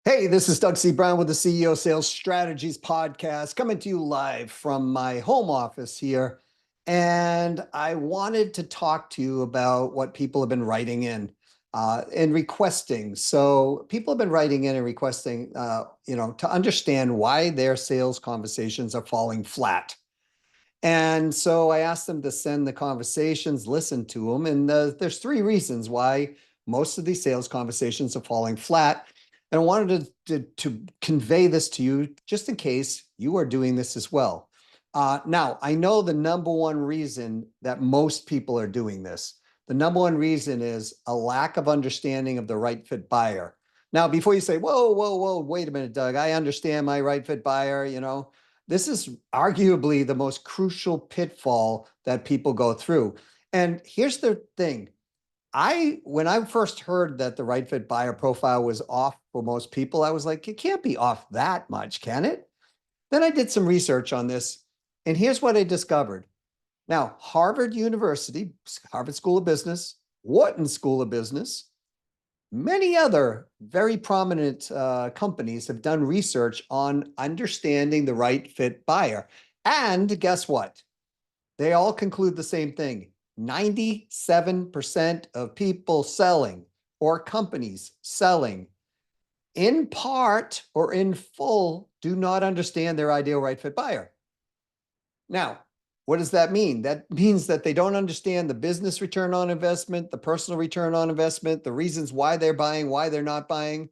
Hey, this is Doug C. Brown with the CEO Sales Strategies Podcast, coming to you live from my home office here. And I wanted to talk to you about what people have been writing in and requesting. So people have been writing in and requesting, to understand why their sales conversations are falling flat. And so I asked them to send the conversations, listen to them. And there's three reasons why most of these sales conversations are falling flat. And I wanted to convey this to you just in case you are doing this as well. Now, I know the number one reason that most people are doing this. The number one reason is a lack of understanding of the right fit buyer. Now, before you say, whoa, whoa, whoa, wait a minute, Doug, I understand my right fit buyer, this is arguably the most crucial pitfall that people go through. And here's the thing. When I first heard that the right fit buyer profile was off for most people, I was like, it can't be off that much, can it? Then I did some research on this, and here's what I discovered. Now, Harvard University, Harvard School of Business, Wharton School of Business, many other very prominent companies have done research on understanding the right fit buyer. And guess what? They all conclude the same thing. 97% of people selling or companies selling in part or in full do not understand their ideal right fit buyer. Now, what does that mean? That means that they don't understand the business return on investment, the personal return on investment, the reasons why they're buying, why they're not buying,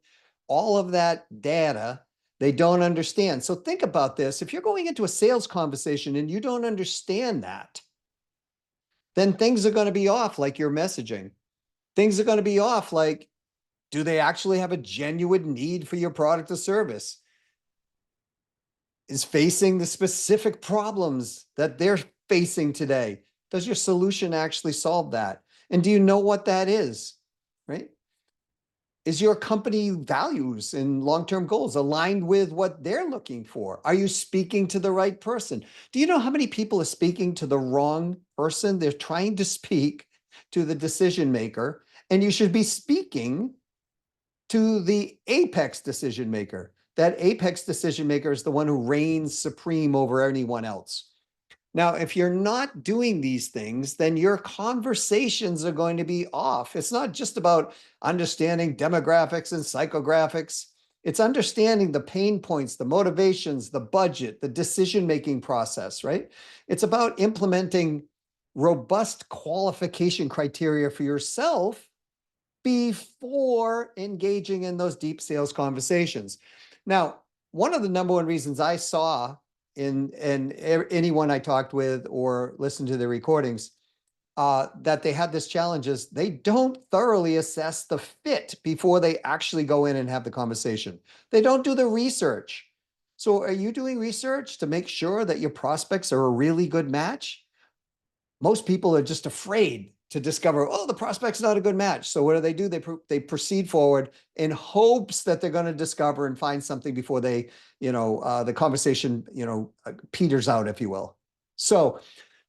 all of that data they don't understand. So think about this. If you're going into a sales conversation and you don't understand that, then things are going to be off, like your messaging. Things are going to be off, like, do they actually have a genuine need for your product or service? Is facing the specific problems that they're facing today? Does your solution actually solve that? And do you know what that is, right? Is your company values and long-term goals aligned with what they're looking for? Are you speaking to the right person? Do you know how many people are speaking to the wrong person? They're trying to speak to the decision maker, and you should be speaking to the apex decision maker. That apex decision maker is the one who reigns supreme over anyone else. Now, if you're not doing these things, then your conversations are going to be off. It's not just about understanding demographics and psychographics. It's understanding the pain points, the motivations, the budget, the decision-making process, right? It's about implementing robust qualification criteria for yourself before engaging in those deep sales conversations. Now, one of the number one reasons I saw in anyone I talked with or listened to the recordings that they had this challenge is they don't thoroughly assess the fit before they actually go in and have the conversation. They don't do the research. So are you doing research to make sure that your prospects are a really good match? Most people are just afraid to discover, oh, the prospect's not a good match. So what do? They proceed forward in hopes that they're going to discover and find something before they, the conversation, peters out, if you will. So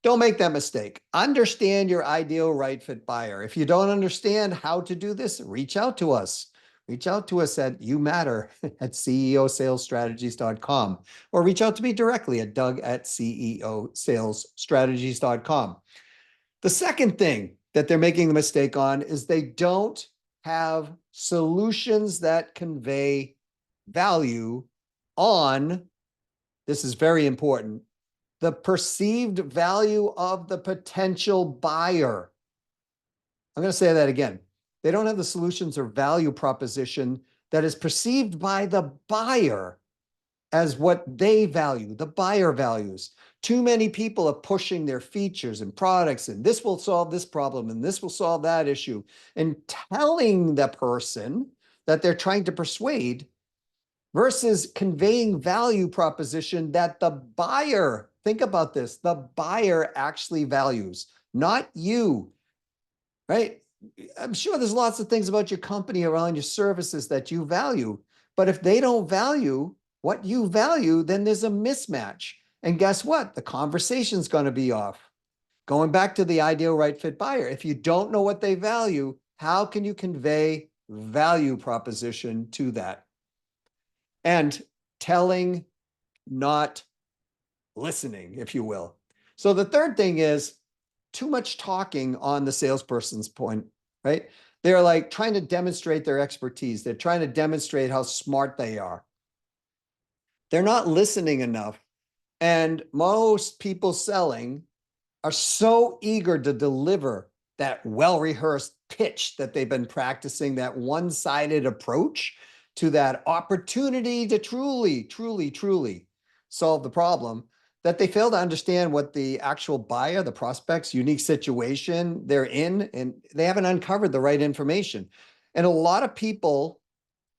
don't make that mistake. Understand your ideal right fit buyer. If you don't understand how to do this, reach out to us. Reach out to us at you matter at ceosalesstrategies.com, or reach out to me directly at Doug at ceosalesstrategies.com. The second thing that they're making the mistake on is they don't have solutions that convey value on, this is very important, the perceived value of the potential buyer. I'm going to say that again. They don't have the solutions or value proposition that is perceived by the buyer as what they value, the buyer values. Too many people are pushing their features and products, and this will solve this problem, and this will solve that issue, and telling the person that they're trying to persuade versus conveying value proposition that the buyer, think about this, the buyer actually values, not you, right? I'm sure there's lots of things about your company around your services that you value, but if they don't value what you value, then there's a mismatch. And guess what? The conversation's going to be off. Going back to the ideal right fit buyer, if you don't know what they value, how can you convey value proposition to that? and telling, not listening, if you will. So the third thing is too much talking on the salesperson's point, right? They're like trying to demonstrate their expertise. They're trying to demonstrate how smart they are. They're not listening enough. And most people selling are so eager to deliver that well-rehearsed pitch that they've been practicing, that one-sided approach to that opportunity to truly solve the problem, that they fail to understand what the actual buyer, the prospect's unique situation they're in, and they haven't uncovered the right information. And a lot of people,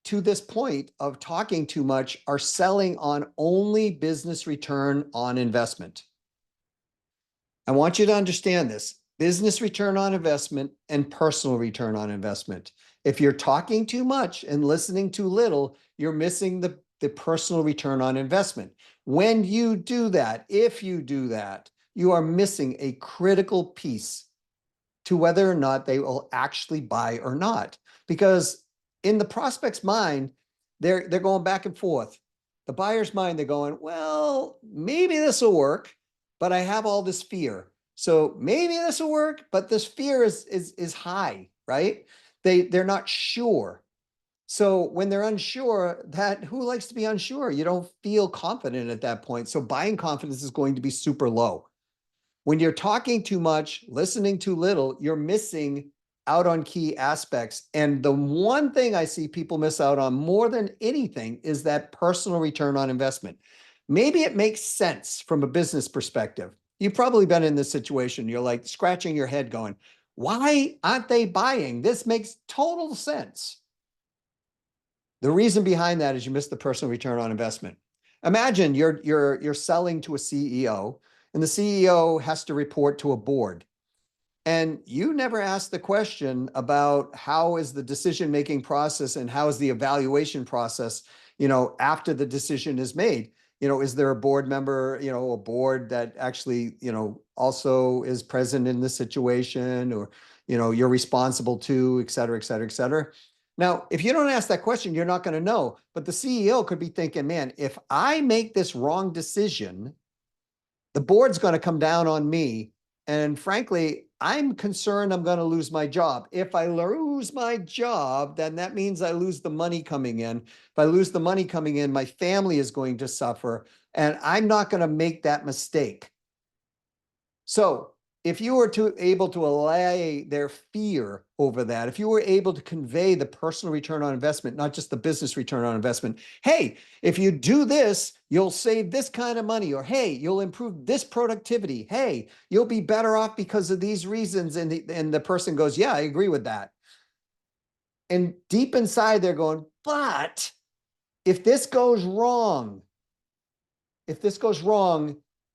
to this point of talking too much, are selling on only business return on investment. I want you to understand this: business return on investment and personal return on investment. If you're talking too much and listening too little, you're missing the personal return on investment. When you do that, if you do that, you are missing a critical piece to whether or not they will actually buy or not. Because in the prospect's mind, they're going back and forth. The buyer's mind, they're going, well, maybe this will work, but I have all this fear. So maybe this will work, but this fear is high, right? They're not sure. So when they're unsure, that who likes to be unsure? You don't feel confident at that point. So buying confidence is going to be super low. When you're talking too much, listening too little, you're missing out on key aspects. And the one thing I see people miss out on more than anything is that personal return on investment. Maybe it makes sense from a business perspective. You've probably been in this situation. You're like scratching your head going, why aren't they buying? This makes total sense. The reason behind that is you miss the personal return on investment. Imagine you're selling to a CEO, and the CEO has to report to a board. And you never ask the question about how is the decision-making process and how is the evaluation process, after the decision is made. Is there a board member, a board that actually, also is present in the situation, or, you're responsible to, et cetera, et cetera, et cetera. Now, if you don't ask that question, you're not going to know. But the CEO could be thinking, man, if I make this wrong decision, the board's going to come down on me. And frankly, I'm concerned I'm going to lose my job. If I lose my job, then that means I lose the money coming in. If I lose the money coming in, my family is going to suffer, and I'm not going to make that mistake. So if you were able to allay their fear over that, if you were able to convey the personal return on investment, not just the business return on investment, hey, if you do this, you'll save this kind of money, or hey, you'll improve this productivity. Hey, you'll be better off because of these reasons. And the person goes, yeah, I agree with that. And deep inside, they're going, but if this goes wrong,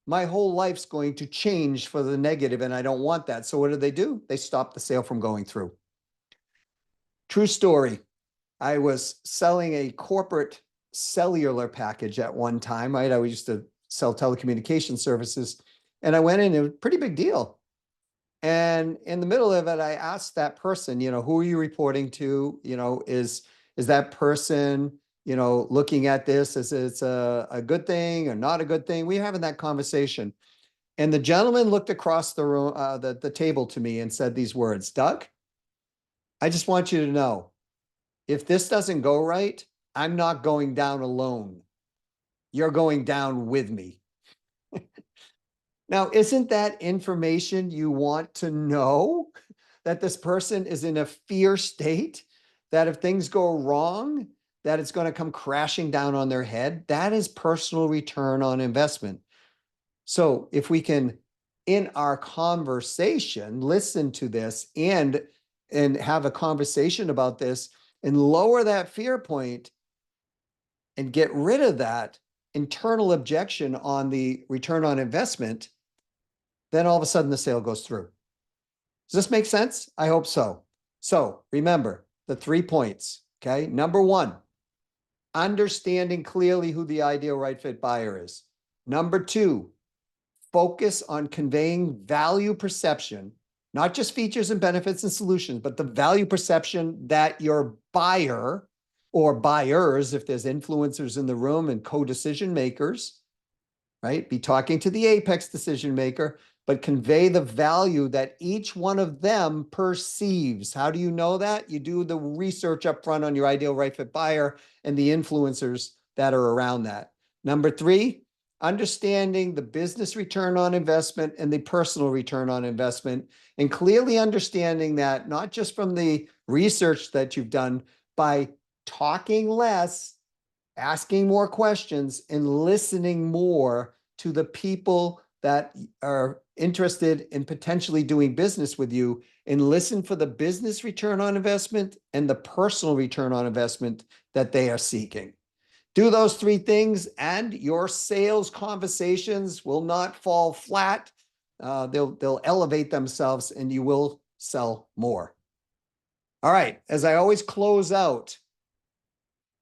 my whole life's going to change for the negative, and I don't want that. So what do? They stop the sale from going through. True story. I was selling a corporate cellular package at one time, right? I used to sell telecommunication services, and I went in, it was a pretty big deal. And in the middle of it, I asked that person, who are you reporting to? Is that person, looking at this as it's a good thing or not a good thing? We're having that conversation. And the gentleman looked across the room, the table to me, and said these words: Doug, I just want you to know, if this doesn't go right, I'm not going down alone. You're going down with me. Now, isn't that information you want to know? That this person is in a fear state, that if things go wrong, that it's going to come crashing down on their head? That is personal return on investment. So if we can, in our conversation, listen to this and have a conversation about this and lower that fear point and get rid of that internal objection on the return on investment, then all of a sudden the sale goes through. Does this make sense? I hope so. So remember the 3 points, okay? Number one, understanding clearly who the ideal right fit buyer is. Number two, focus on conveying value perception, not just features and benefits and solutions, but the value perception that your buyer or buyers, if there's influencers in the room and co-decision makers, right? Be talking to the apex decision maker, but convey the value that each one of them perceives. How do you know that? You do the research up front on your ideal right fit buyer and the influencers that are around that. Number three, understanding the business return on investment and the personal return on investment, and clearly understanding that not just from the research that you've done, by talking less, asking more questions, and listening more to the people that are interested in potentially doing business with you, and listen for the business return on investment and the personal return on investment that they are seeking. Do those three things, and your sales conversations will not fall flat. They'll elevate themselves, and you will sell more. All right, as I always close out,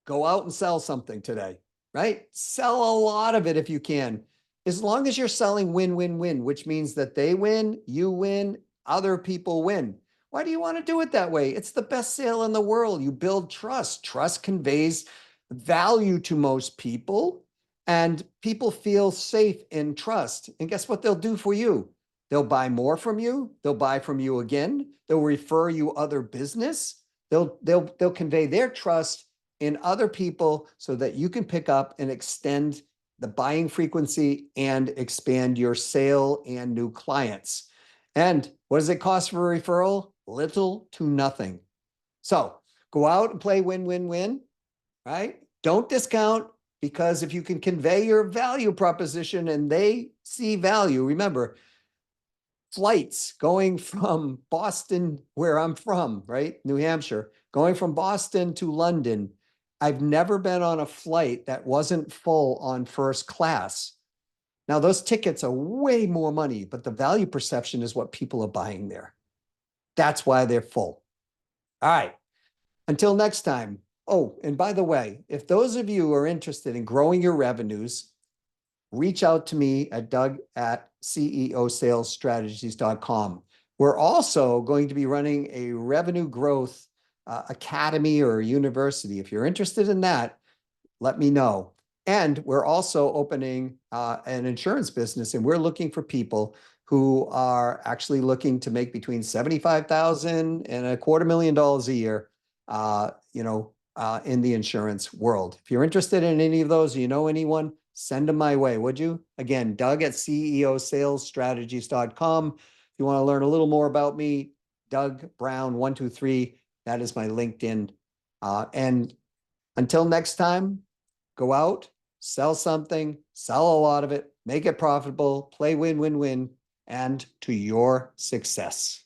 go out and sell something today, right? Sell a lot of it if you can. As long as you're selling win-win-win, which means that they win, you win, other people win. Why do you want to do it that way? It's the best sale in the world. You build trust. Trust conveys value to most people, and people feel safe in trust. And guess what they'll do for you? They'll buy more from you. They'll buy from you again. They'll refer you other business. They'll convey their trust in other people so that you can pick up and extend the buying frequency and expand your sale and new clients. And what does it cost for a referral? Little to nothing. So go out and play win-win-win, right? Don't discount, because if you can convey your value proposition and they see value, remember, flights going from Boston, where I'm from, right? New Hampshire, going from Boston to London, I've never been on a flight that wasn't full on first class. Now, those tickets are way more money, but the value perception is what people are buying there. That's why they're full. All right. Until next time. Oh, and by the way, if those of you are interested in growing your revenues, reach out to me at doug@ceosalesstrategies.com. We're also going to be running a revenue growth academy or university. If you're interested in that, let me know. And we're also opening an insurance business, and we're looking for people who are actually looking to make between $75,000 and $250,000 a year, in the insurance world. If you're interested in any of those, you know anyone, send them my way, would you? Again, doug@ceosalesstrategies.com. If you want to learn a little more about me, Doug Brown 123, that is my LinkedIn. And until next time, go out, sell something, sell a lot of it, make it profitable, play win-win-win, and to your success.